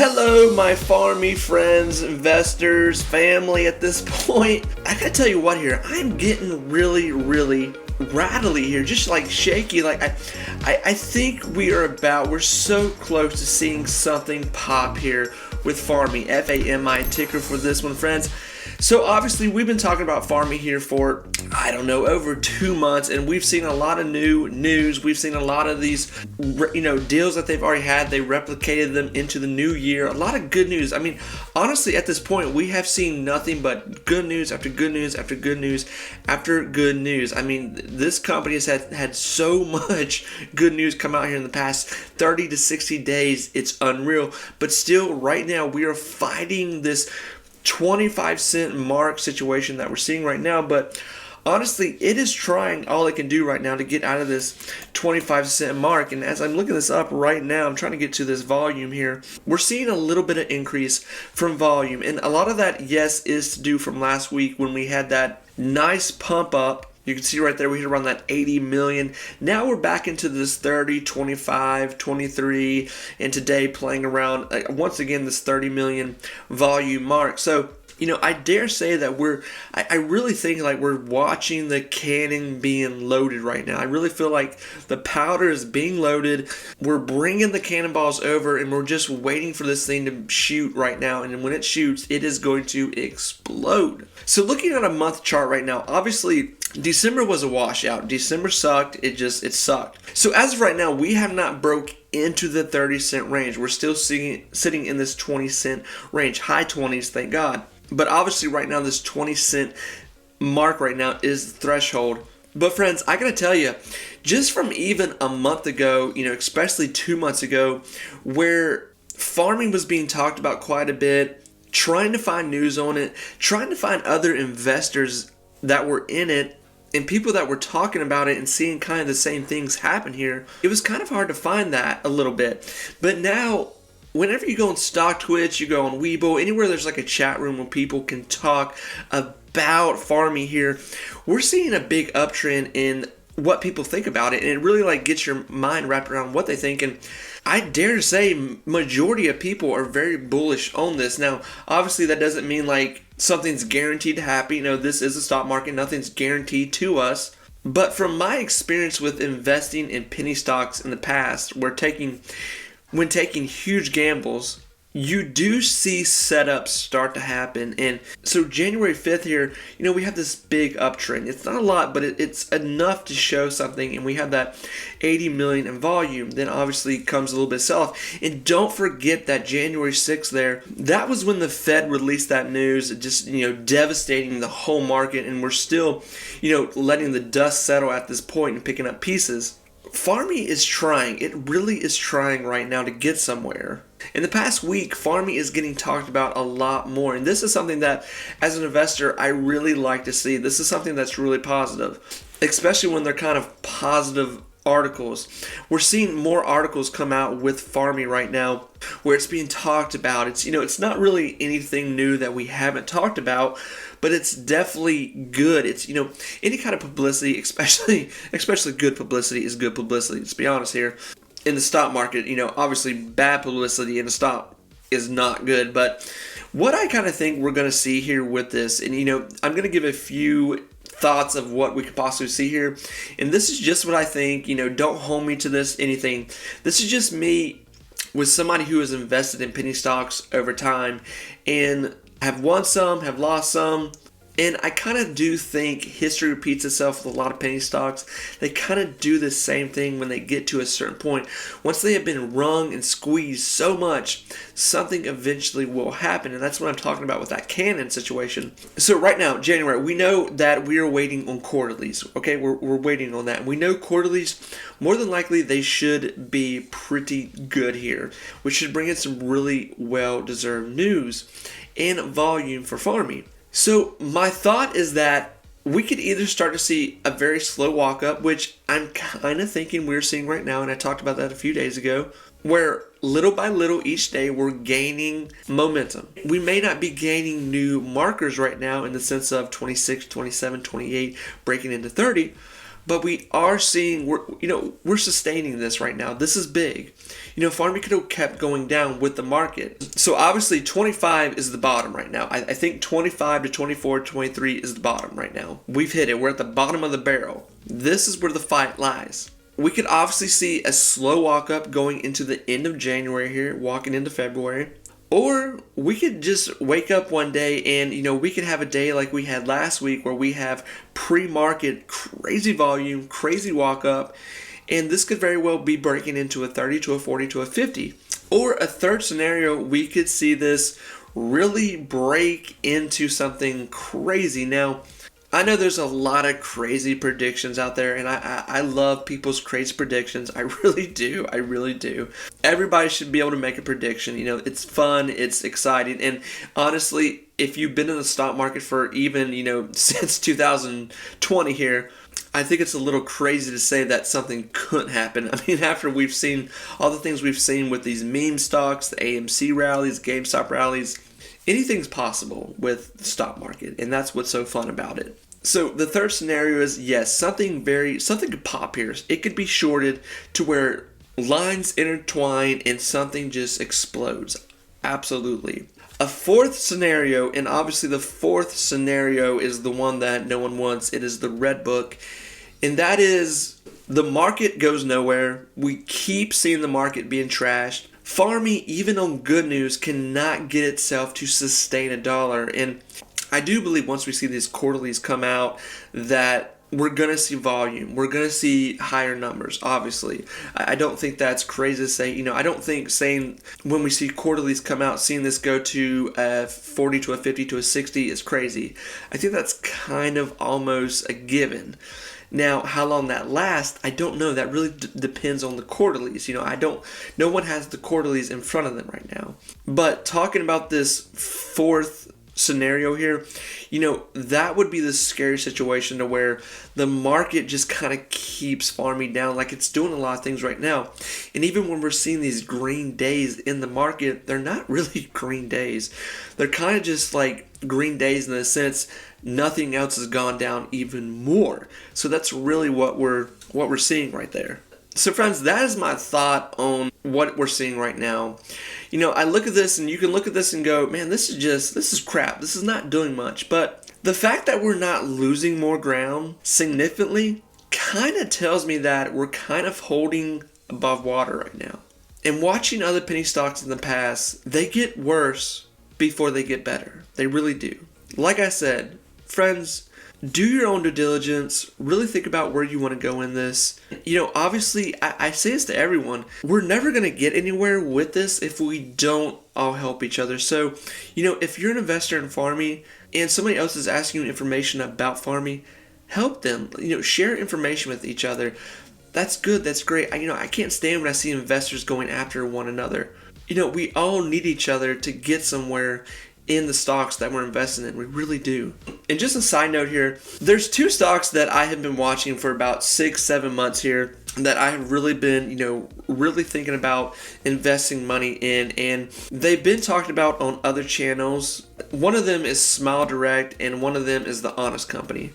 Hello, my Fami friends, investors, family. At this point, I gotta tell you what here, I'm getting really rattly here, just like shaky. Like I think we're so close to seeing something pop here with Fami, Fami, ticker for this one, friends. So obviously we've been talking about Fami here for, I don't know, over 2 months, and we've seen a lot of new news. We've seen a lot of these, deals that they've already had. They replicated them into the new year. A lot of good news. I mean, honestly, at this point, we have seen nothing but good news after good news after good news after good news. I mean, this company has had so much good news come out here in the past 30 to 60 days. It's unreal. But still, right now, we are fighting this 25-cent mark situation that we're seeing right now. But honestly, it is trying all it can do right now to get out of this 25-cent mark. And as I'm looking this up right now, I'm trying to get to this volume here. We're seeing a little bit of increase from volume, and a lot of that, yes, is to do from last week when we had that nice pump up. You can see right there we hit around that 80 million. Now we're back into this 30, 25, 23, and today playing around once again this 30 million volume mark. So, I dare say that I really think like we're watching the cannon being loaded right now. I really feel like the powder is being loaded. We're bringing the cannonballs over, and we're just waiting for this thing to shoot right now. And when it shoots, it is going to explode. So looking at a month chart right now, obviously December was a washout. December sucked. It sucked. So as of right now, we have not broke into the 30-cent range. We're still sitting in this 20-cent range, high 20s, thank God. But obviously right now this 20-cent mark right now is the threshold. But friends, I gotta tell you, just from even a month ago, especially 2 months ago, where farming was being talked about quite a bit, trying to find news on it, trying to find other investors that were in it, and people that were talking about it and seeing kind of the same things happen here, it was kind of hard to find that a little bit. But now, whenever you go on Stock Twitch, you go on Webull, anywhere there's like a chat room where people can talk about Fami here, we're seeing a big uptrend in what people think about it, and it really like gets your mind wrapped around what they think. And I dare to say majority of people are very bullish on this. Now, obviously that doesn't mean like something's guaranteed to happen. This is a stock market, nothing's guaranteed to us. But from my experience with investing in penny stocks in the past, when taking huge gambles, you do see setups start to happen. And so January 5th here, we have this big uptrend. It's not a lot, but it's enough to show something. And we have that 80 million in volume. Then obviously comes a little bit of sell-off. And don't forget that January 6th there, that was when the Fed released that news, just, devastating the whole market. And we're still, letting the dust settle at this point and picking up pieces. Fami is trying. It really is trying right now to get somewhere. In the past week, Fami is getting talked about a lot more. And this is something that, as an investor, I really like to see. This is something that's really positive, especially when they're kind of positive articles. We're seeing more articles come out with Fami right now where it's being talked about. It's not really anything new that we haven't talked about, but it's definitely good. It's, any kind of publicity, especially good publicity is good publicity. Let's be honest here. In the stock market, obviously bad publicity in the stock is not good. But what I kind of think we're going to see here with this, and I'm going to give a few thoughts of what we could possibly see here. And this is just what I think. Don't hold me to this, anything. This is just me with somebody who has invested in penny stocks over time and have won some, have lost some. And I kind of do think history repeats itself with a lot of penny stocks. They kind of do the same thing when they get to a certain point. Once they have been wrung and squeezed so much, something eventually will happen. And that's what I'm talking about with that cannon situation. So right now, January, we know that we are waiting on quarterlies. Okay, we're waiting on that. And we know quarterlies, more than likely, they should be pretty good here, which should bring in some really well-deserved news and volume for Fami. So my thought is that we could either start to see a very slow walk up, which I'm kind of thinking we're seeing right now, and I talked about that a few days ago, where little by little each day we're gaining momentum. We may not be gaining new markers right now in the sense of 26, 27, 28, breaking into 30, but we are seeing, we're sustaining this right now. This is big. Fami could have kept going down with the market. So obviously 25 is the bottom right now. I think 25 to 24, 23 is the bottom right now. We've hit it. We're at the bottom of the barrel. This is where the fight lies. We could obviously see a slow walk up going into the end of January here, walking into February. Or we could just wake up one day and, we could have a day like we had last week where we have pre-market crazy volume, crazy walk up, and this could very well be breaking into a 30 to a 40 to a 50. Or a third scenario, we could see this really break into something crazy. Now, I know there's a lot of crazy predictions out there, and I love people's crazy predictions. I really do. I really do. Everybody should be able to make a prediction. It's fun. It's exciting. And honestly, if you've been in the stock market for even, since 2020 here, I think it's a little crazy to say that something couldn't happen. I mean, after we've seen all the things we've seen with these meme stocks, the AMC rallies, GameStop rallies, anything's possible with the stock market, and that's what's so fun about it. So the third scenario is, yes, something could pop here. It could be shorted to where lines intertwine and something just explodes. Absolutely. A fourth scenario, and obviously the fourth scenario is the one that no one wants. It is the red book, and that is the market goes nowhere. We keep seeing the market being trashed. Fami, even on good news, cannot get itself to sustain $1. And I do believe once we see these quarterlies come out that we're going to see volume. We're going to see higher numbers, obviously. I don't think that's crazy to say. I don't think saying when we see quarterlies come out, seeing this go to a 40 to a 50 to a 60 is crazy. I think that's kind of almost a given. Now, how long that lasts, I don't know. That really depends on the quarterlies. No one has the quarterlies in front of them right now. But talking about this fourth scenario here, that would be the scary situation to where the market just kind of keeps Fami down like it's doing a lot of things right now. And even when we're seeing these green days in the market, they're not really green days. They're kind of just like green days in the sense nothing else has gone down even more. So that's really what we're seeing right there. So friends, that is my thought on what we're seeing right now. I look at this and you can look at this and go, man, this is crap. This is not doing much. But the fact that we're not losing more ground significantly kind of tells me that we're kind of holding above water right now. And watching other penny stocks in the past, they get worse before they get better. They really do. Like I said, friends, do your own due diligence. Really think about where you want to go in this. Obviously, I say this to everyone. We're never going to get anywhere with this if we don't all help each other. So, if you're an investor in Fami and somebody else is asking you information about Fami, help them. Share information with each other. That's good. That's great. I can't stand when I see investors going after one another. We all need each other to get somewhere in the stocks that we're investing in. We really do. And just a side note here, there's two stocks that I have been watching for about 6-7 months here that I have really been, really thinking about investing money in, and they've been talked about on other channels. One of them is Smile Direct, and one of them is The Honest Company.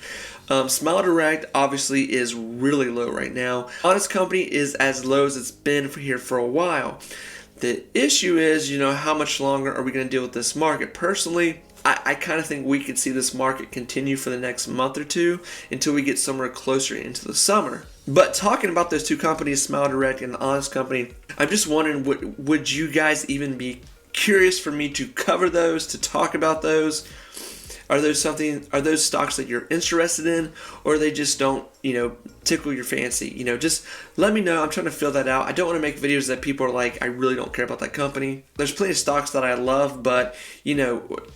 Smile Direct obviously is really low right now. Honest Company is as low as it's been here for a while. The issue is, how much longer are we going to deal with this market? Personally, I kind of think we could see this market continue for the next month or two until we get somewhere closer into the summer. But talking about those two companies, Smile Direct and The Honest Company, I'm just wondering, would you guys even be curious for me to cover those, to talk about those? Are those stocks that you're interested in, or they just don't, tickle your fancy? Just let me know. I'm trying to fill that out. I don't want to make videos that people are like, I really don't care about that company. There's plenty of stocks that I love, but,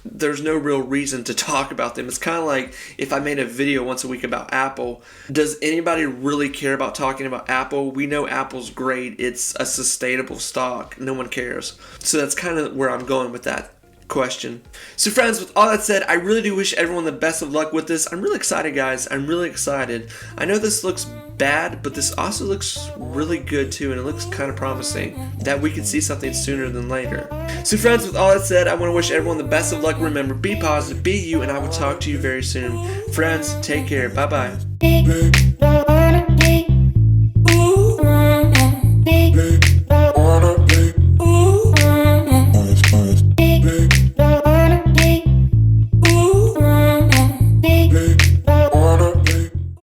there's no real reason to talk about them. It's kind of like if I made a video once a week about Apple. Does anybody really care about talking about Apple? We know Apple's great. It's a sustainable stock. No one cares. So that's kind of where I'm going with that question. So friends, with all that said, I really do wish everyone the best of luck with this. I'm really excited, guys. I'm really excited. I know this looks bad, but this also looks really good too, and it looks kind of promising that we could see something sooner than later. So friends, with all that said, I want to wish everyone the best of luck. Remember, be positive, be you, and I will talk to you very soon. Friends, take care. Bye-bye.